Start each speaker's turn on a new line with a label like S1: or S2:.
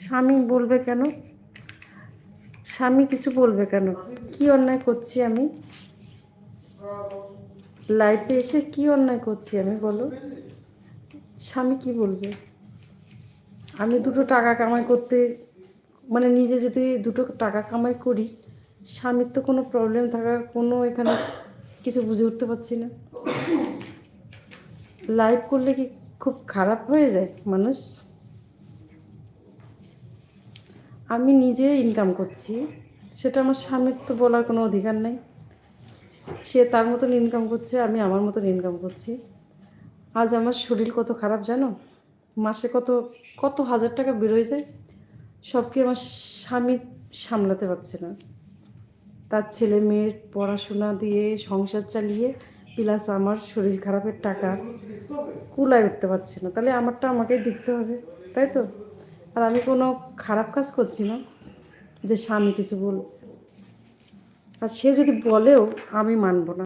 S1: স্বামী বলবে কেন? স্বামী কিছু বলবে কেন? কি অন্যায় করছি আমি লাইফে এসে? কি অন্যায় করছি আমি, বলো? স্বামী কি বলবে? আমি দুটো টাকা কামাই করতে, মানে নিজে যদি দুটো টাকা কামাই করি, স্বামীর তো কোনো প্রবলেম থাকার কোনো এখানে কিছু বুঝে উঠতে পারছি না। লাইফ করলে কি খুব খারাপ হয়ে যায় মানুষ? আমি নিজে ইনকাম করছি, সেটা আমার স্বামীর তো বলার কোনো অধিকার নেই। সে তার মতন ইনকাম করছে, আমি আমার মতন ইনকাম করছি। আজ আমার শরীর কত খারাপ জানো? মাসে কত কত হাজার টাকা বেরোয় যায়, সব কি আমার স্বামী সামলাতে পারছে না। তার ছেলে মেয়ের পড়াশোনা দিয়ে সংসার চালিয়ে প্লাস আমার শরীর খারাপের টাকা কুলায় উঠতে পারছে না, তাহলে আমারটা আমাকেই দেখতে হবে, তাই তো? আর আমি কোনো খারাপ কাজ করছি না যে স্বামী কিছু বল। আর সে যদি বলেও আমি মানব না।